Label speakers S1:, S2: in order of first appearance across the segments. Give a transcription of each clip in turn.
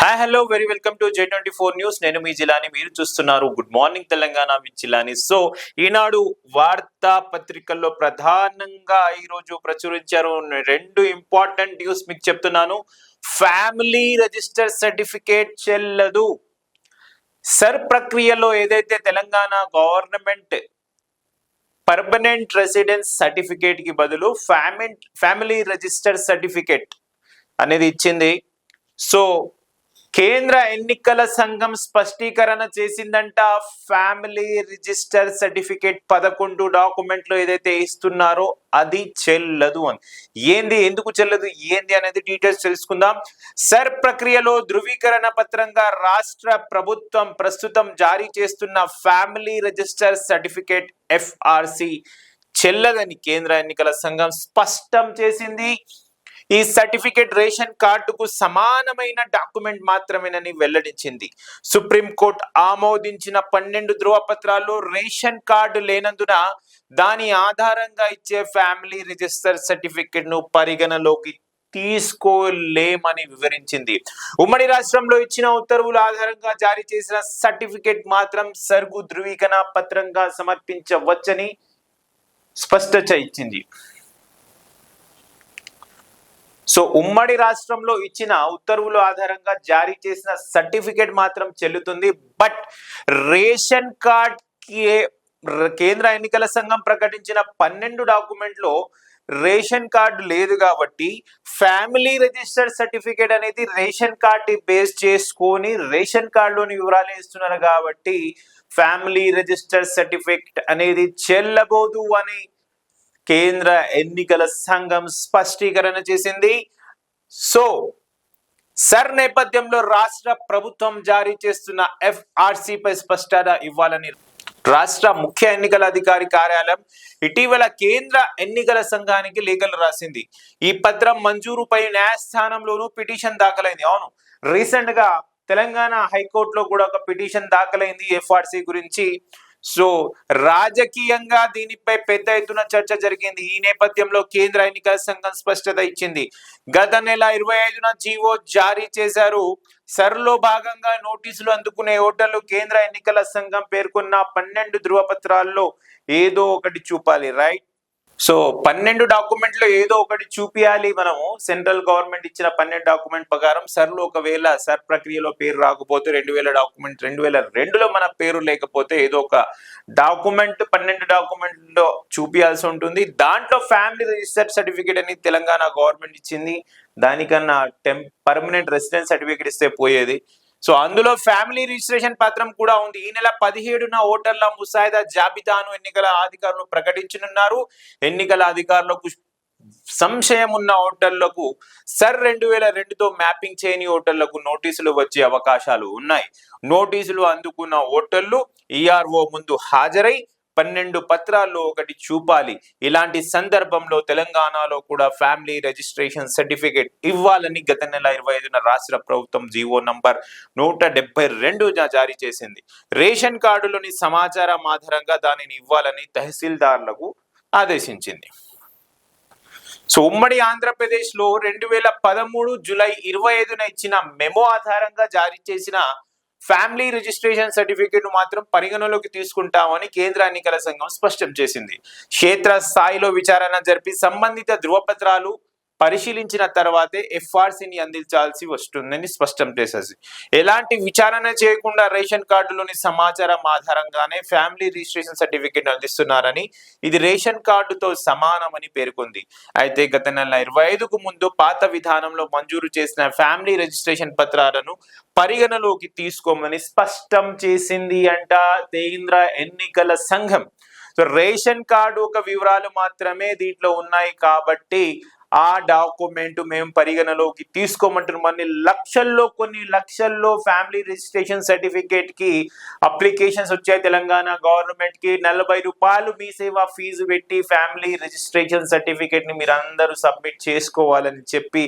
S1: Hi hello very welcome to J24 news. నేను మీ జిలాని, మీరు చూస్తున్నారు good morning Telangana with Jilani. So Eenadu వార్తా పత్రికల్లో ప్రధానంగా ఈరోజు ప్రచురించారు రెండు ఇంపార్టెంట్ న్యూస్ మీకు చెప్తున్నాను. ఫ్యామిలీ రిజిస్టర్ సర్టిఫికేట్ చెల్లదు. సర్ ప్రక్రియలో ఏదైతే Telangana government permanent residence certificate కి బదులు ఫ్యామిలీ రిజిస్టర్ సర్టిఫికేట్ అనేది ఇచ్చింది. సో కేంద్ర ఎన్నికల సంఘం స్పష్టీకరణ చేసిందంట. ఫ్యామిలీ రిజిస్టర్ సర్టిఫికేట్ 11 డాక్యుమెంట్లు ఏదైతే ఇస్తున్నారో అది చెల్లదు అని. ఎందుకు చెల్లదు అనేది డీటెయిల్స్ తెలుసుకుందాం. సర్ ప్రక్రియలో ధృవీకరణ పత్రంగా రాష్ట్ర ప్రభుత్వం ప్రస్తుతం జారీ చేస్తున్న ఫ్యామిలీ రిజిస్టర్ సర్టిఫికేట్ FRC చెల్లదని కేంద్ర ఎన్నికల సంఘం స్పష్టం చేసింది. ఈ సర్టిఫికేట్ రేషన్ కార్డుకు సమానమైన డాక్యుమెంట్ మాత్రమేనని వెల్లడించింది. సుప్రీంకోర్టు ఆమోదించిన 12 ధృవపత్రాల్లో రేషన్ కార్డు లేనందున దాని ఆధారంగా ఇచ్చే ఫ్యామిలీ రిజిస్టర్ సర్టిఫికేట్ ను పరిగణలోకి తీసుకోలేమని వివరించింది. ఉమ్మడి రాష్ట్రంలో ఇచ్చిన ఉత్తర్వుల ఆధారంగా జారీ చేసిన సర్టిఫికేట్ మాత్రం సర్గు ధృవీకరణ పత్రంగా సమర్పించవచ్చని స్పష్టత ఇచ్చింది. సో ఉమ్మడి రాష్ట్రంలో ఇచ్చిన ఉత్తర్వుల ఆధారంగా జారీ చేసిన సర్టిఫికేట్ మాత్రం చెల్లుతుంది. బట్ రేషన్ కార్డ్ కేంద్ర ఎన్నికల సంఘం ప్రకటించిన 12 డాక్యుమెంట్లో రేషన్ కార్డు లేదు కాబట్టి ఫ్యామిలీ రిజిస్టర్ సర్టిఫికేట్ అనేది రేషన్ కార్డు బేస్ చేసుకొని రేషన్ కార్డులోని వివరాలు ఇస్తున్నారు కాబట్టి ఫ్యామిలీ రిజిస్టర్ సర్టిఫికేట్ అనేది చెల్లబోదు అని కేంద్ర ఎన్నికల సంఘం స్పష్టీకరణ చేసింది. సో సర్ నేపథ్యంలో రాష్ట్ర ప్రభుత్వం జారీ చేస్తున్న FRC పై స్పష్టత ఇవ్వాలని రాష్ట్ర ముఖ్య ఎన్నికల అధికారి కార్యాలయం ఇటీవల కేంద్ర ఎన్నికల సంఘానికి లేఖలు రాసింది. ఈ పత్రం మంజూరుపై న్యాయస్థానంలోనూ పిటిషన్ దాఖలైంది. అవును, రీసెంట్ గా తెలంగాణ హైకోర్టులో కూడా ఒక పిటిషన్ దాఖలైంది FRC గురించి. సో రాజకీయంగా దీనిపై పెద్ద ఎత్తున చర్చ జరిగింది. ఈ నేపథ్యంలో కేంద్ర ఎన్నికల సంఘం స్పష్టత ఇచ్చింది. గత నెల 25న జీవో జారీ చేశారు. సర్లో భాగంగా నోటీసులు అందుకునే ఓటర్లు కేంద్ర ఎన్నికల సంఘం పేర్కొన్న 12 ధృవపత్రాల్లో ఏదో ఒకటి చూపాలి. రైట్. సో 12 డాక్యుమెంట్లో ఏదో ఒకటి చూపియాలి. మనము సెంట్రల్ గవర్నమెంట్ ఇచ్చిన 12 డాక్యుమెంట్ ప్రకారం సర్లో ఒకవేళ సర్ ప్రక్రియలో పేరు రాకపోతే 2002లో మన పేరు లేకపోతే ఏదో ఒక డాక్యుమెంట్ 12 డాక్యుమెంట్లో చూపియాల్సి ఉంటుంది. దాంట్లో ఫ్యామిలీ రిజిస్టర్ సర్టిఫికేట్ అని తెలంగాణ గవర్నమెంట్ ఇచ్చింది. దానికన్నా పర్మనెంట్ రెసిడెన్స్ సర్టిఫికేట్ ఇస్తే పోయేది. సో అందులో ఫ్యామిలీ రిజిస్ట్రేషన్ పత్రం కూడా ఉంది. ఈ నెల 17న ఓటర్ల ముసాయిదా జాబితాను ఎన్నికల అధికారులు ప్రకటించనున్నారు. ఎన్నికల అధికారులకు సంశయం ఉన్న ఓటర్లకు సర్ 2002తో మ్యాపింగ్ చేయని ఓటర్లకు నోటీసులు వచ్చే అవకాశాలు ఉన్నాయి. నోటీసులు అందుకున్న ఓటర్లు ERO ముందు హాజరై 12 పత్రాల్లో ఒకటి చూపాలి. ఇలాంటి సందర్భంలో తెలంగాణలో కూడా ఫ్యామిలీ రిజిస్ట్రేషన్ సర్టిఫికేట్ ఇవ్వాలని గత నెల 25న రాష్ట్ర ప్రభుత్వం జీవో నంబర్ 172 జారీ చేసింది. రేషన్ కార్డులోని సమాచారం ఆధారంగా దానిని ఇవ్వాలని తహసీల్దార్లకు ఆదేశించింది. సో ఉమ్మడి ఆంధ్రప్రదేశ్లో 2013 జూలై 25న ఇచ్చిన మెమో ఆధారంగా జారీ చేసిన ఫ్యామిలీ రిజిస్ట్రేషన్ సర్టిఫికేట్ మాత్రం పరిగణలోకి తీసుకుంటామని కేంద్ర ఎన్నికల సంఘం స్పష్టం చేసింది. క్షేత్ర స్థాయిలో విచారణ జరిపి సంబంధిత ధృవపత్రాలు పరిశీలించిన తర్వాతే FRCని అందించాల్సి వస్తుందని స్పష్టం చేసేసి ఎలాంటి విచారణ చేయకుండా రేషన్ కార్డులోని సమాచారం ఆధారంగానే ఫ్యామిలీ రిజిస్ట్రేషన్ సర్టిఫికేట్ అందిస్తున్నారని, ఇది రేషన్ కార్డుతో సమానమని పేర్కొంది. అయితే గత నెల 25కు ముందు పాత విధానంలో మంజూరు చేసిన ఫ్యామిలీ రిజిస్ట్రేషన్ పత్రాలను పరిగణలోకి తీసుకోమని స్పష్టం చేసింది అంట కేంద్ర ఎన్నికల సంఘం. సో రేషన్ కార్డు ఒక వివరాలు మాత్రమే దీంట్లో ఉన్నాయి కాబట్టి ఆ డాక్యుమెంట్ మేము పరిగణలోకి తీసుకోమంటున్నాం. కొన్ని లక్షల్లో ఫ్యామిలీ రిజిస్ట్రేషన్ సర్టిఫికేట్ కి అప్లికేషన్స్ వచ్చాయి. తెలంగాణ గవర్నమెంట్ కి 40 రూపాయలు మీ సేవా ఫీజు పెట్టి ఫ్యామిలీ రిజిస్ట్రేషన్ సర్టిఫికేట్ ని మీరు అందరూ సబ్మిట్ చేసుకోవాలని చెప్పి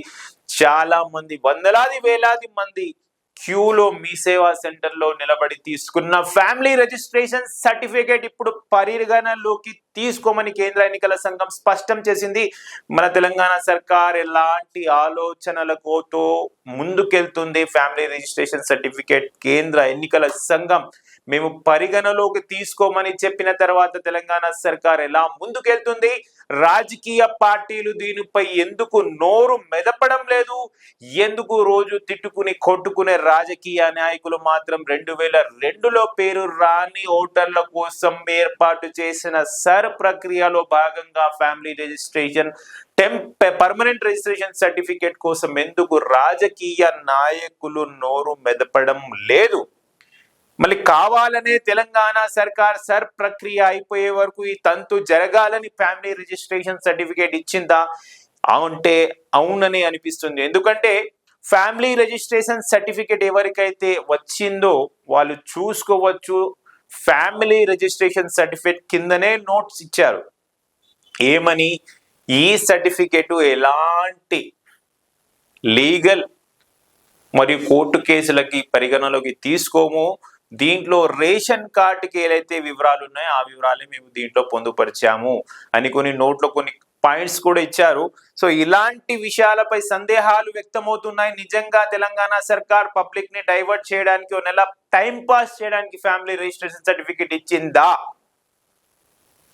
S1: చాలా మంది, వందలాది వేలాది మంది క్యూలో మీ సేవా సెంటర్ లో నిలబడి తీసుకున్న ఫ్యామిలీ రిజిస్ట్రేషన్ సర్టిఫికేట్ ఇప్పుడు పరిగణలోకి తీసుకోమని కేంద్ర ఎన్నికల సంఘం స్పష్టం చేసింది. మన తెలంగాణ సర్కార్ ఎలాంటి ఆలోచనలతో ముందుకెళ్తుంది ఫ్యామిలీ రిజిస్ట్రేషన్ సర్టిఫికేట్ కేంద్ర ఎన్నికల సంఘం మేము పరిగణలోకి తీసుకోమని చెప్పిన తర్వాత తెలంగాణ సర్కార్ ఎలా ముందుకెళ్తుంది, రాజకీయ పార్టీలు దీనిపై ఎందుకు నోరు మెదపడం లేదు, ఎందుకు రోజు తిట్టుకుని కొట్టుకునే రాజకీయ నాయకులు మాత్రం 2002లో పేరు రాని ఓటర్ల కోసం ఏర్పాటు చేసిన సర్ ప్రక్రియలో భాగంగా family registration permanent registration certificate కోసం ఎందుకు రాజకీయ నాయకులు నోరు మెదపడం లేదు. మళ్ళీ కావాలనే తెలంగాణ సర్కార్ సర్ ప్రక్రియ అయిపోయే వరకు ఈ తంతు జరగాలని ఫ్యామిలీ రిజిస్ట్రేషన్ సర్టిఫికేట్ ఇచ్చిందా అంటే అవునని అనిపిస్తుంది. ఎందుకంటే ఫ్యామిలీ రిజిస్ట్రేషన్ సర్టిఫికేట్ ఎవరికైతే వచ్చిందో వాళ్ళు చూసుకోవచ్చు. ఫ్యామిలీ రిజిస్ట్రేషన్ సర్టిఫికేట్ కిందనే నోట్స్ ఇచ్చారు ఏమని, ఈ సర్టిఫికేట్ ఎలాంటి లీగల్ మరియు కోర్టు కేసులకి పరిగణలోకి తీసుకోము, దీంట్లో రేషన్ కార్డుకి ఏదైతే వివరాలు ఉన్నాయో ఆ వివరాలే మేము దీంట్లో పొందుపరిచాము అని కొన్ని నోట్లో కొన్ని పాయింట్స్ కూడా ఇచ్చారు. సో ఇలాంటి విషయాలపై సందేహాలు వ్యక్తమవుతున్నాయి. నిజంగా తెలంగాణ సర్కార్ పబ్లిక్ ని డైవర్ట్ చేయడానికి ఒక నెల టైం పాస్ చేయడానికి ఫ్యామిలీ రిజిస్ట్రేషన్ సర్టిఫికేట్ ఇచ్చిందా,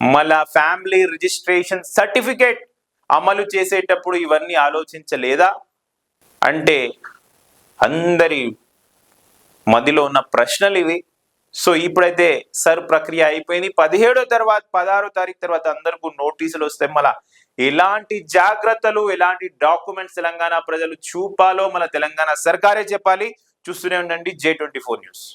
S1: మళ్ళా ఫ్యామిలీ రిజిస్ట్రేషన్ సర్టిఫికేట్ అమలు చేసేటప్పుడు ఇవన్నీ ఆలోచించలేదా అంటే అందరి మధ్యలో ఉన్న ప్రశ్నలు ఇవి. సో ఇప్పుడైతే సర్ ప్రక్రియ అయిపోయింది. 16వ తారీఖు తర్వాత అందరికీ నోటీసులు వస్తాయి. మళ్ళా ఎలాంటి జాగ్రత్తలు ఎలాంటి డాక్యుమెంట్స్ తెలంగాణ ప్రజలు చూపాలో మన తెలంగాణ సర్కారే చెప్పాలి. చూస్తూనే ఉండండి J24 న్యూస్.